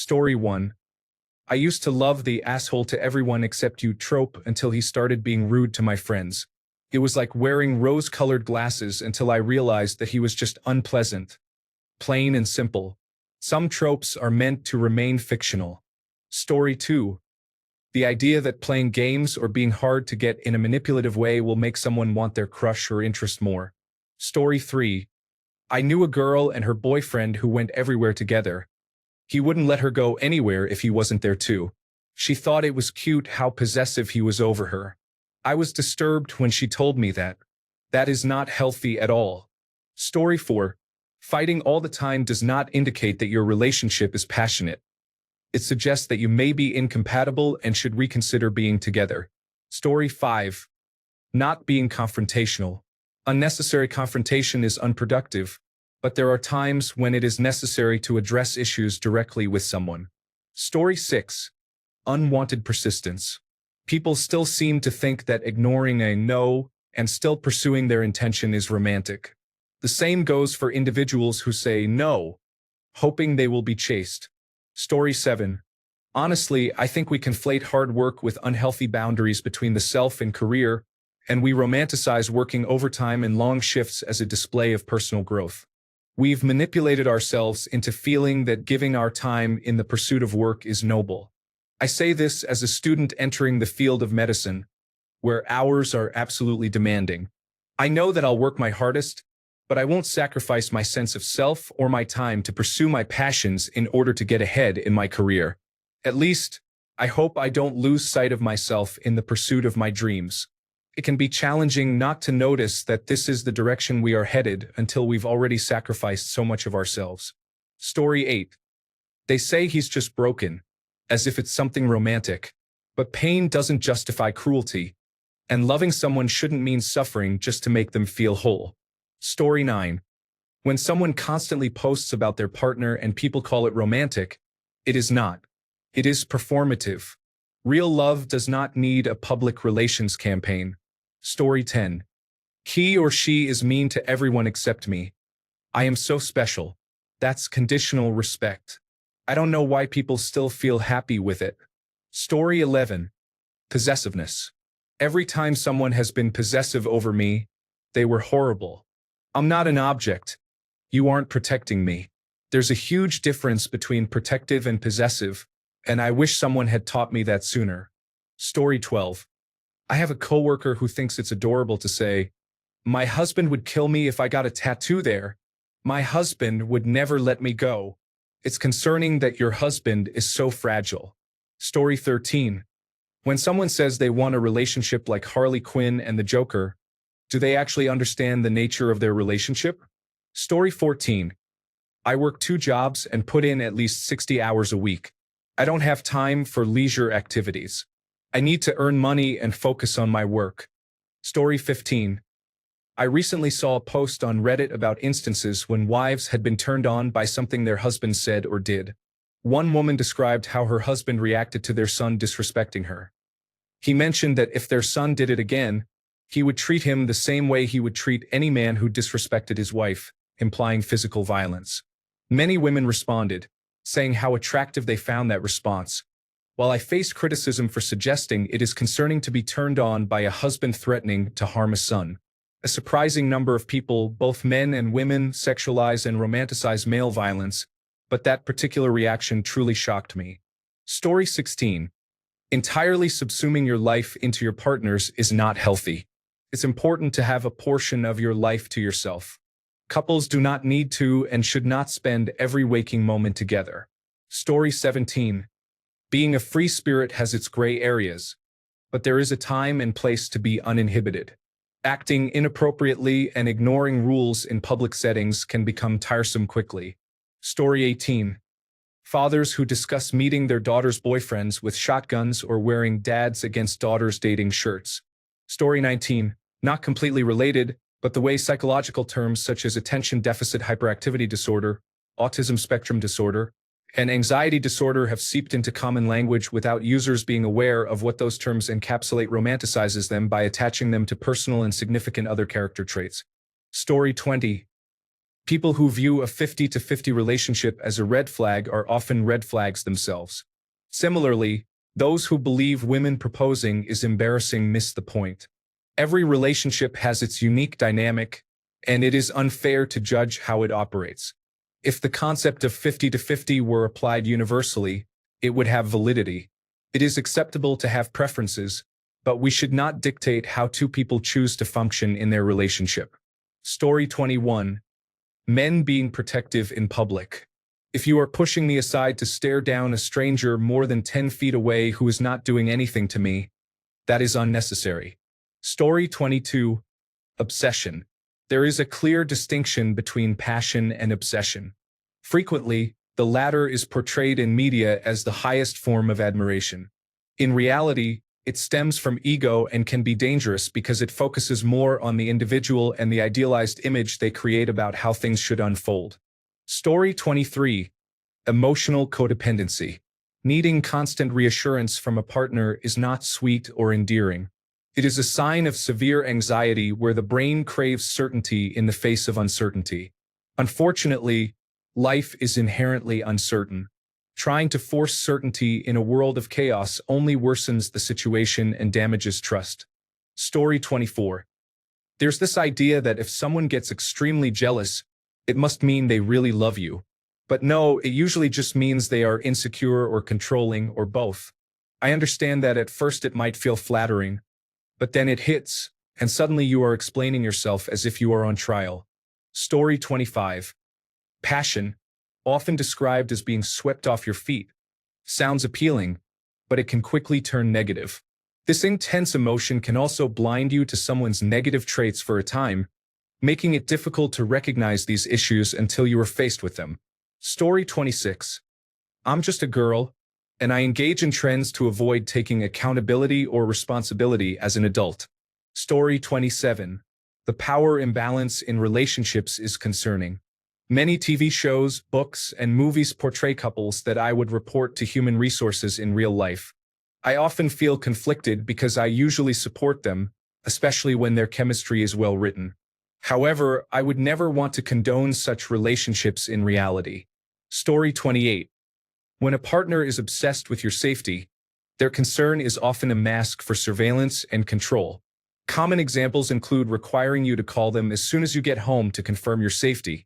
Story 1. I used to love the asshole to everyone except you trope until he started being rude to my friends. It was like wearing rose-colored glasses until I realized that he was just unpleasant. Plain and simple. Some tropes are meant to remain fictional. Story 2. The idea that playing games or being hard to get in a manipulative way will make someone want their crush or interest more. Story 3. I knew a girl and her boyfriend who went everywhere together. He wouldn't let her go anywhere if he wasn't there too. She thought it was cute how possessive he was over her. I was disturbed when she told me that. That is not healthy at all. Story 4. Fighting all the time does not indicate that your relationship is passionate. It suggests that you may be incompatible and should reconsider being together. Story 5. Not being confrontational. Unnecessary confrontation is unproductive, but there are times when it is necessary to address issues directly with someone. Story 6. Unwanted persistence. People still seem to think that ignoring a no and still pursuing their intention is romantic. The same goes for individuals who say no, hoping they will be chased. Story 7. Honestly, I think we conflate hard work with unhealthy boundaries between the self and career, and we romanticize working overtime and long shifts as a display of personal growth. We've manipulated ourselves into feeling that giving our time in the pursuit of work is noble. I say this as a student entering the field of medicine, where hours are absolutely demanding. I know that I'll work my hardest, but I won't sacrifice my sense of self or my time to pursue my passions in order to get ahead in my career. At least, I hope I don't lose sight of myself in the pursuit of my dreams. It can be challenging not to notice that this is the direction we are headed until we've already sacrificed so much of ourselves. Story 8. They say he's just broken, as if it's something romantic. But pain doesn't justify cruelty, and loving someone shouldn't mean suffering just to make them feel whole. Story 9. When someone constantly posts about their partner and people call it romantic, it is not. It is performative. Real love does not need a public relations campaign. Story 10. He or she is mean to everyone except me. I am so special. That's conditional respect. I don't know why people still feel happy with it. Story 11. Possessiveness. Every time someone has been possessive over me, they were horrible. I'm not an object. You aren't protecting me. There's a huge difference between protective and possessive, and I wish someone had taught me that sooner. Story 12. I have a coworker who thinks it's adorable to say, "My husband would kill me if I got a tattoo there. My husband would never let me go." It's concerning that your husband is so fragile. Story 13. When someone says they want a relationship like Harley Quinn and the Joker, do they actually understand the nature of their relationship? Story 14. I work 2 jobs and put in at least 60 hours a week. I don't have time for leisure activities. I need to earn money and focus on my work. Story 15. I recently saw a post on Reddit about instances when wives had been turned on by something their husband said or did. One woman described how her husband reacted to their son disrespecting her. He mentioned that if their son did it again, he would treat him the same way he would treat any man who disrespected his wife, implying physical violence. Many women responded, saying how attractive they found that response. While I faced criticism for suggesting it is concerning to be turned on by a husband threatening to harm a son, a surprising number of people, both men and women, sexualize and romanticize male violence, but that particular reaction truly shocked me. Story 16. Entirely subsuming your life into your partner's is not healthy. It's important to have a portion of your life to yourself. Couples do not need to and should not spend every waking moment together. Story 17. Being a free spirit has its gray areas, but there is a time and place to be uninhibited. Acting inappropriately and ignoring rules in public settings can become tiresome quickly. Story 18. Fathers who discuss meeting their daughters' boyfriends with shotguns or wearing dads against daughters dating shirts. Story 19. Not completely related, but the way psychological terms such as attention deficit hyperactivity disorder, autism spectrum disorder, and anxiety disorder have seeped into common language without users being aware of what those terms encapsulate romanticizes them by attaching them to personal and significant other character traits. Story 20. People who view a 50-50 relationship as a red flag are often red flags themselves. Similarly, those who believe women proposing is embarrassing miss the point. Every relationship has its unique dynamic, and it is unfair to judge how it operates. If the concept of 50-50 were applied universally, it would have validity. It is acceptable to have preferences, but we should not dictate how two people choose to function in their relationship. Story 21. Men being protective in public. If you are pushing me aside to stare down a stranger more than 10 feet away who is not doing anything to me, that is unnecessary. Story 22. Obsession. There is a clear distinction between passion and obsession. Frequently, the latter is portrayed in media as the highest form of admiration. In reality, it stems from ego and can be dangerous because it focuses more on the individual and the idealized image they create about how things should unfold. Story 23. Emotional codependency. Needing constant reassurance from a partner is not sweet or endearing. It is a sign of severe anxiety where the brain craves certainty in the face of uncertainty. Unfortunately, life is inherently uncertain. Trying to force certainty in a world of chaos only worsens the situation and damages trust. Story 24. There's this idea that if someone gets extremely jealous, it must mean they really love you. But no, it usually just means they are insecure or controlling or both. I understand that at first it might feel flattering, but then it hits, and suddenly you are explaining yourself as if you are on trial. Story 25. Passion, often described as being swept off your feet, sounds appealing, but it can quickly turn negative. This intense emotion can also blind you to someone's negative traits for a time, making it difficult to recognize these issues until you are faced with them. Story 26. I'm just a girl, and I engage in trends to avoid taking accountability or responsibility as an adult. Story 27. The power imbalance in relationships is concerning. Many TV shows, books, and movies portray couples that I would report to human resources in real life. I often feel conflicted because I usually support them, especially when their chemistry is well written. However, I would never want to condone such relationships in reality. Story 28. When a partner is obsessed with your safety, their concern is often a mask for surveillance and control. Common examples include requiring you to call them as soon as you get home to confirm your safety,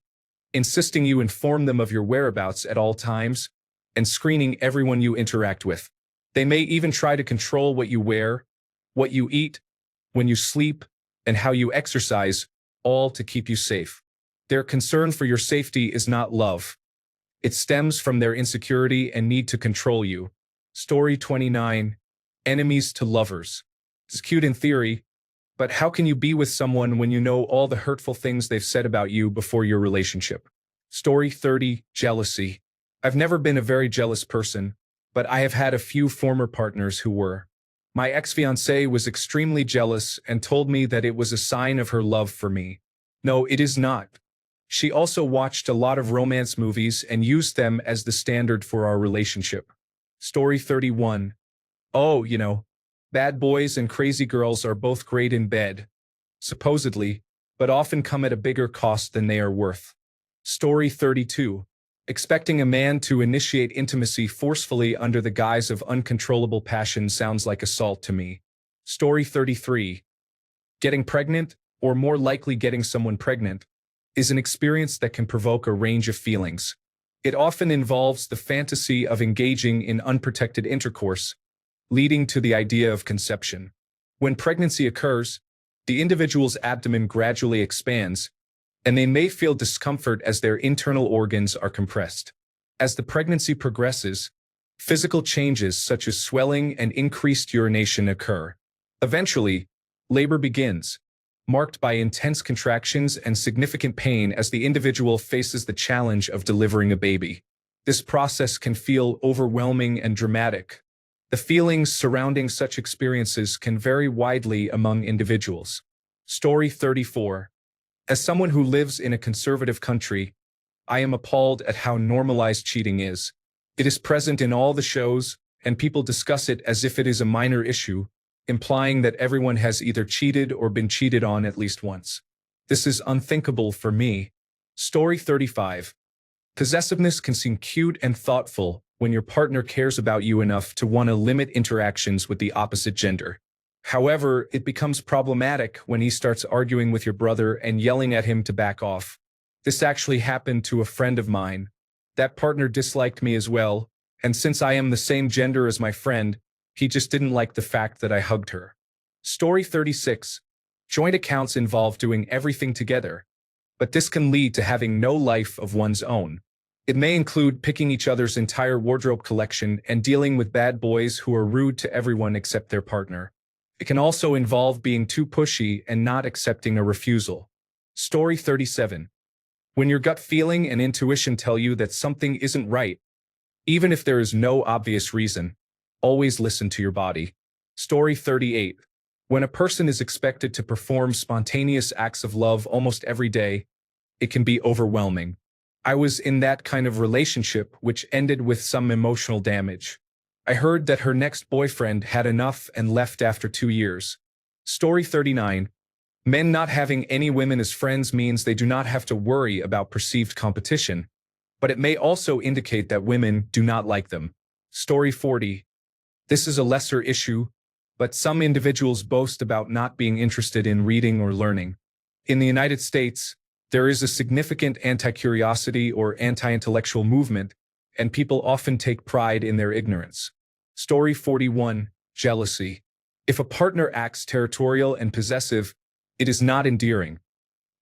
insisting you inform them of your whereabouts at all times, and screening everyone you interact with. They may even try to control what you wear, what you eat, when you sleep, and how you exercise, all to keep you safe. Their concern for your safety is not love. It stems from their insecurity and need to control you. Story 29. Enemies to lovers. It's cute in theory, but how can you be with someone when you know all the hurtful things they've said about you before your relationship? Story 30. Jealousy. I've never been a very jealous person, but I have had a few former partners who were. My ex-fiancée was extremely jealous and told me that it was a sign of her love for me. No, it is not. She also watched a lot of romance movies and used them as the standard for our relationship. Story 31. Oh, bad boys and crazy girls are both great in bed, supposedly, but often come at a bigger cost than they are worth. Story 32. Expecting a man to initiate intimacy forcefully under the guise of uncontrollable passion sounds like assault to me. Story 33. Getting pregnant, or more likely getting someone pregnant, is an experience that can provoke a range of feelings. It often involves the fantasy of engaging in unprotected intercourse, leading to the idea of conception. When pregnancy occurs, the individual's abdomen gradually expands, and they may feel discomfort as their internal organs are compressed. As the pregnancy progresses, physical changes such as swelling and increased urination occur. Eventually, labor begins, marked by intense contractions and significant pain as the individual faces the challenge of delivering a baby. This process can feel overwhelming and dramatic. The feelings surrounding such experiences can vary widely among individuals. Story 34. As someone who lives in a conservative country, I am appalled at how normalized cheating is. It is present in all the shows, and people discuss it as if it is a minor issue, implying that everyone has either cheated or been cheated on at least once. This is unthinkable for me. Story 35. Possessiveness can seem cute and thoughtful when your partner cares about you enough to want to limit interactions with the opposite gender. However, it becomes problematic when he starts arguing with your brother and yelling at him to back off. This actually happened to a friend of mine. That partner disliked me as well, and since I am the same gender as my friend, he just didn't like the fact that I hugged her. Story 36. Joint accounts involve doing everything together, but this can lead to having no life of one's own. It may include picking each other's entire wardrobe collection and dealing with bad boys who are rude to everyone except their partner. It can also involve being too pushy and not accepting a refusal. Story 37. When your gut feeling and intuition tell you that something isn't right, even if there is no obvious reason, always listen to your body. Story 38. When a person is expected to perform spontaneous acts of love almost every day, it can be overwhelming. I was in that kind of relationship which ended with some emotional damage. I heard that her next boyfriend had enough and left after 2 years. Story 39. Men not having any women as friends means they do not have to worry about perceived competition, but it may also indicate that women do not like them. Story 40. This is a lesser issue, but some individuals boast about not being interested in reading or learning. In the United States, there is a significant anti-curiosity or anti-intellectual movement, and people often take pride in their ignorance. Story 41. Jealousy. If a partner acts territorial and possessive, it is not endearing.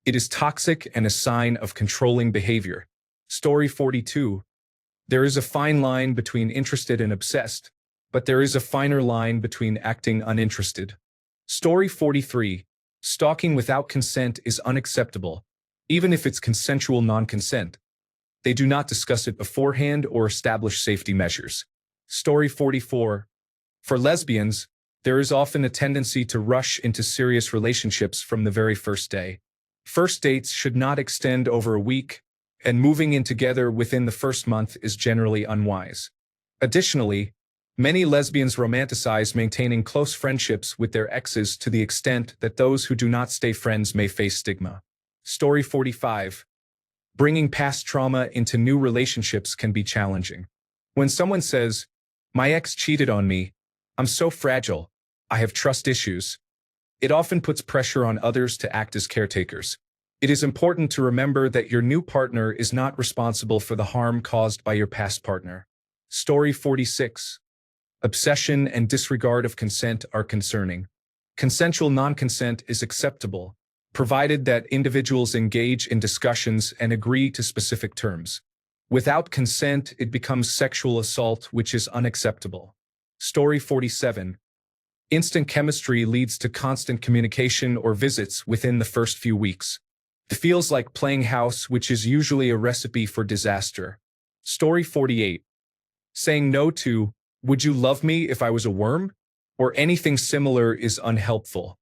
It is toxic and a sign of controlling behavior. Story 42. There is a fine line between interested and obsessed, but there is a finer line between acting uninterested. Story 43. Stalking without consent is unacceptable, even if it's consensual non-consent. They do not discuss it beforehand or establish safety measures. Story 44. For lesbians, there is often a tendency to rush into serious relationships from the very first day. First dates should not extend over a week, and moving in together within the first month is generally unwise. Additionally, many lesbians romanticize maintaining close friendships with their exes to the extent that those who do not stay friends may face stigma. Story 45. Bringing past trauma into new relationships can be challenging. When someone says, "My ex cheated on me, I'm so fragile, I have trust issues," it often puts pressure on others to act as caretakers. It is important to remember that your new partner is not responsible for the harm caused by your past partner. Story 46. Obsession and disregard of consent are concerning. Consensual non-consent is acceptable, provided that individuals engage in discussions and agree to specific terms. Without consent, it becomes sexual assault, which is unacceptable. Story 47. Instant chemistry leads to constant communication or visits within the first few weeks. It feels like playing house, which is usually a recipe for disaster. Story 48. Saying no to, "Would you love me if I was a worm?" or anything similar is unhelpful.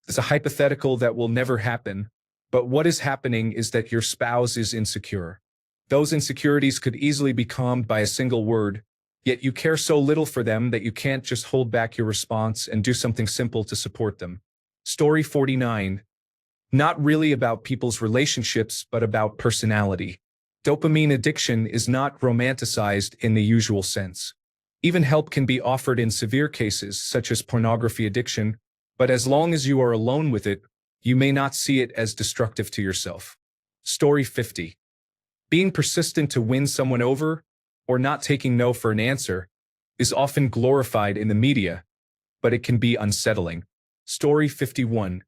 It's a hypothetical that will never happen, but what is happening is that your spouse is insecure. Those insecurities could easily be calmed by a single word, yet you care so little for them that you can't just hold back your response and do something simple to support them. Story 49. Not really about people's relationships, but about personality. Dopamine addiction is not romanticized in the usual sense. Even help can be offered in severe cases, such as pornography addiction, but as long as you are alone with it, you may not see it as destructive to yourself. Story 50. Being persistent to win someone over, or not taking no for an answer, is often glorified in the media, but it can be unsettling. Story 51.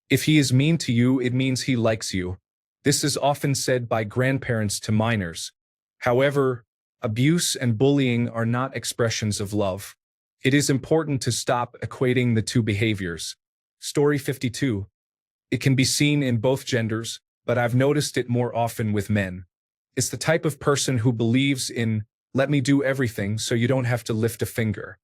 If he is mean to you, it means he likes you. This is often said by grandparents to minors. However, abuse and bullying are not expressions of love. It is important to stop equating the two behaviors. Story 52. It can be seen in both genders, but I've noticed it more often with men. It's the type of person who believes in, "Let me do everything so you don't have to lift a finger."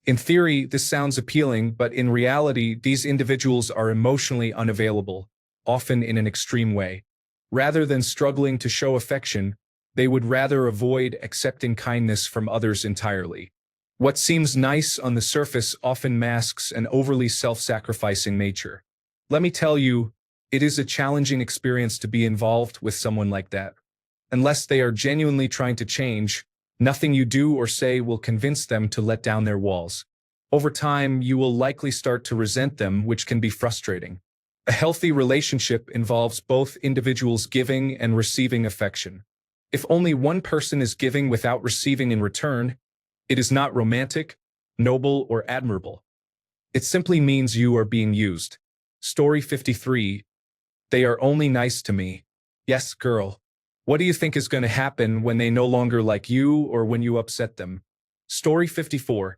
In theory, this sounds appealing, but in reality, these individuals are emotionally unavailable, often in an extreme way. Rather than struggling to show affection, they would rather avoid accepting kindness from others entirely. What seems nice on the surface often masks an overly self-sacrificing nature. Let me tell you, It is a challenging experience to be involved with someone like that. Unless they are genuinely trying to change, nothing you do or say will convince them to let down their walls. Over time, you will likely start to resent them, which can be frustrating. A healthy relationship involves both individuals giving and receiving affection. If only one person is giving without receiving in return, it is not romantic, noble, or admirable. It simply means you are being used. Story 53. They are only nice to me. Yes, girl. What do you think is going to happen when they no longer like you or when you upset them? Story 54.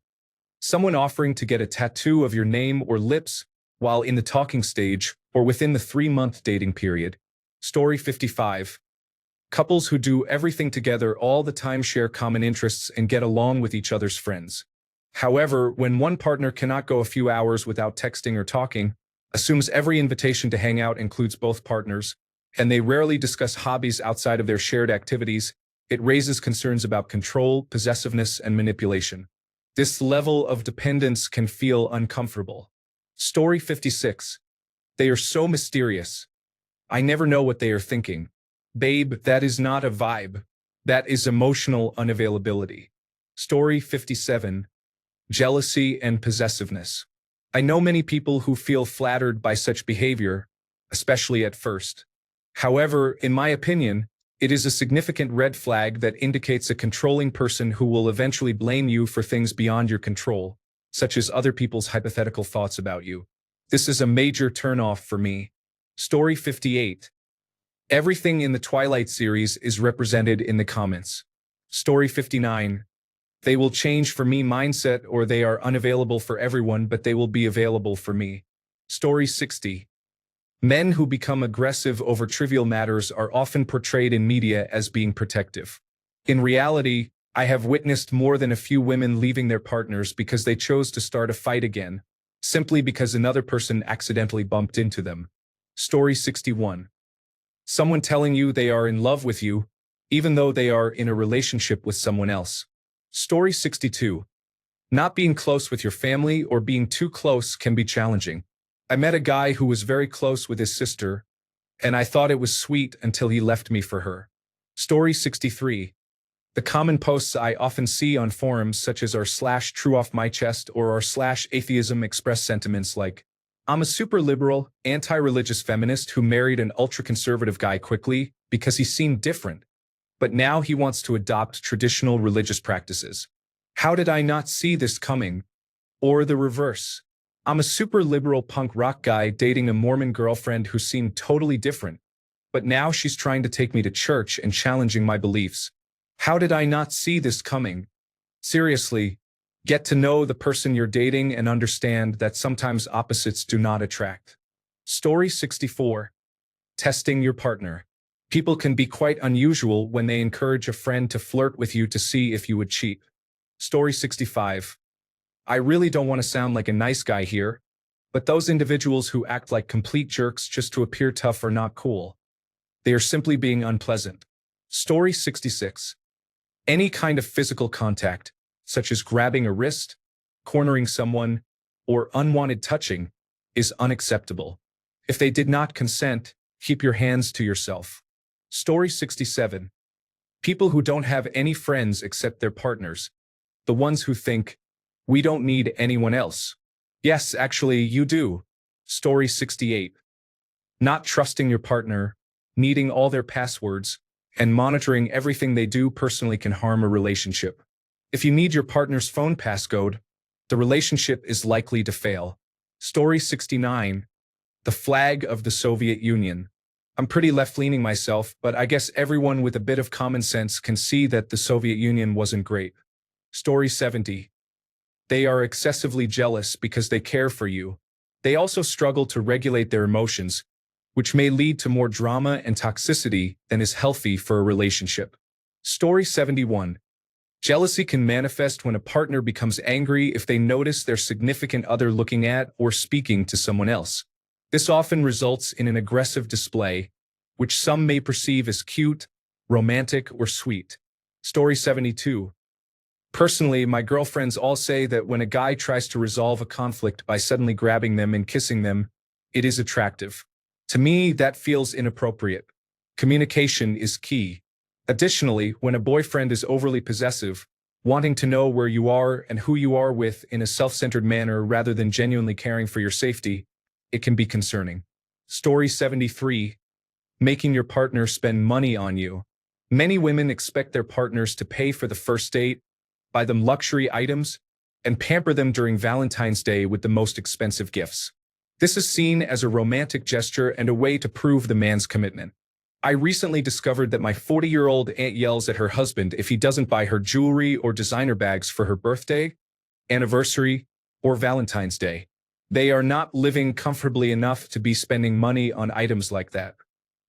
Someone offering to get a tattoo of your name or lips while in the talking stage or within the 3-month dating period. Story 55. Couples who do everything together all the time share common interests and get along with each other's friends. However, when one partner cannot go a few hours without texting or talking, assumes every invitation to hang out includes both partners, and they rarely discuss hobbies outside of their shared activities, it raises concerns about control, possessiveness, and manipulation. This level of dependence can feel uncomfortable. Story 56. They are so mysterious. I never know what they are thinking. Babe, that is not a vibe. That is emotional unavailability. Story 57. Jealousy and possessiveness. I know many people who feel flattered by such behavior, especially at first. However, in my opinion, it is a significant red flag that indicates a controlling person who will eventually blame you for things beyond your control, such as other people's hypothetical thoughts about you. This is a major turnoff for me. Story 58. Everything in the Twilight series is represented in the comments. Story 59. They will change for me mindset, or they are unavailable for everyone but they will be available for me. Story 60. Men who become aggressive over trivial matters are often portrayed in media as being protective. In reality, I have witnessed more than a few women leaving their partners because they chose to start a fight again, simply because another person accidentally bumped into them. Story 61. Someone telling you they are in love with you, even though they are in a relationship with someone else. Story 62. Not being close with your family or being too close can be challenging. I met a guy who was very close with his sister, and I thought it was sweet until he left me for her. Story 63. The common posts I often see on forums such as r/trueoffmychest or r/atheism express sentiments like, I'm a super liberal, anti-religious feminist who married an ultra-conservative guy quickly because he seemed different, but now he wants to adopt traditional religious practices. How did I not see this coming? Or the reverse. I'm a super liberal punk rock guy dating a Mormon girlfriend who seemed totally different, but now she's trying to take me to church and challenging my beliefs. How did I not see this coming? Seriously, get to know the person you're dating and understand that sometimes opposites do not attract. Story 64. Testing your partner. People can be quite unusual when they encourage a friend to flirt with you to see if you would cheat. Story 65. I really don't want to sound like a nice guy here, but those individuals who act like complete jerks just to appear tough are not cool. They are simply being unpleasant. Story 66. Any kind of physical contact, such as grabbing a wrist, cornering someone, or unwanted touching, is unacceptable. If they did not consent, keep your hands to yourself. Story 67. People who don't have any friends except their partners. The ones who think, we don't need anyone else. Yes, actually, you do. Story 68. Not trusting your partner, needing all their passwords, and monitoring everything they do personally can harm a relationship. If you need your partner's phone passcode, the relationship is likely to fail. Story 69. The flag of the Soviet Union. I'm pretty left-leaning myself, but I guess everyone with a bit of common sense can see that the Soviet Union wasn't great. Story 70. They are excessively jealous because they care for you. They also struggle to regulate their emotions, which may lead to more drama and toxicity than is healthy for a relationship. Story 71. Jealousy can manifest when a partner becomes angry if they notice their significant other looking at or speaking to someone else. This often results in an aggressive display, which some may perceive as cute, romantic, or sweet. Story 72. Personally, my girlfriends all say that when a guy tries to resolve a conflict by suddenly grabbing them and kissing them, it is attractive. To me, that feels inappropriate. Communication is key. Additionally, when a boyfriend is overly possessive, wanting to know where you are and who you are with in a self-centered manner rather than genuinely caring for your safety, it can be concerning. Story 73. Making your partner spend money on you. Many women expect their partners to pay for the first date, buy them luxury items, and pamper them during Valentine's Day with the most expensive gifts. This is seen as a romantic gesture and a way to prove the man's commitment. I recently discovered that my 40-year-old aunt yells at her husband if he doesn't buy her jewelry or designer bags for her birthday, anniversary, or Valentine's Day. They are not living comfortably enough to be spending money on items like that.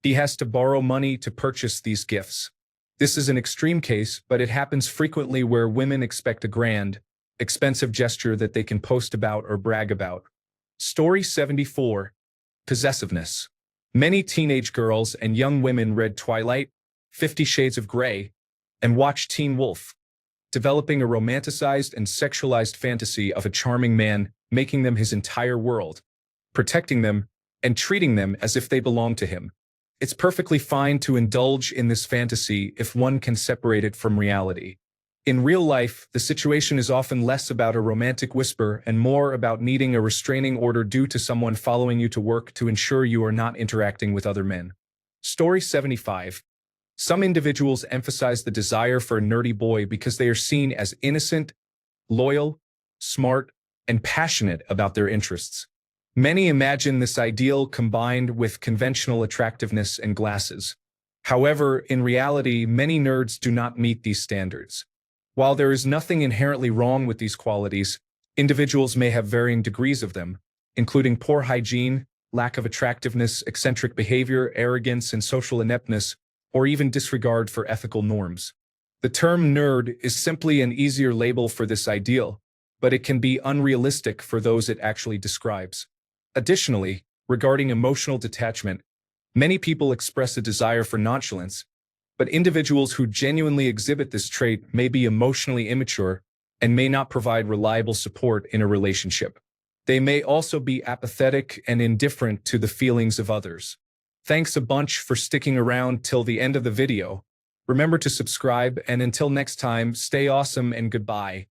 He has to borrow money to purchase these gifts. This is an extreme case, but it happens frequently where women expect a grand, expensive gesture that they can post about or brag about. Story 74. Possessiveness. Many teenage girls and young women read Twilight, 50 Shades of Grey, and watched Teen Wolf, developing a romanticized and sexualized fantasy of a charming man, making them his entire world, protecting them, and treating them as if they belong to him. It's perfectly fine to indulge in this fantasy if one can separate it from reality. In real life, the situation is often less about a romantic whisper and more about needing a restraining order due to someone following you to work to ensure you are not interacting with other men. Story 75. Some individuals emphasize the desire for a nerdy boy because they are seen as innocent, loyal, smart, and passionate about their interests. Many imagine this ideal combined with conventional attractiveness and glasses. However, in reality, many nerds do not meet these standards. While there is nothing inherently wrong with these qualities, individuals may have varying degrees of them, including poor hygiene, lack of attractiveness, eccentric behavior, arrogance, and social ineptness, or even disregard for ethical norms. The term nerd is simply an easier label for this ideal, but it can be unrealistic for those it actually describes. Additionally, regarding emotional detachment, many people express a desire for nonchalance, but individuals who genuinely exhibit this trait may be emotionally immature and may not provide reliable support in a relationship. They may also be apathetic and indifferent to the feelings of others. Thanks a bunch for sticking around till the end of the video. Remember to subscribe, and until next time, stay awesome and goodbye.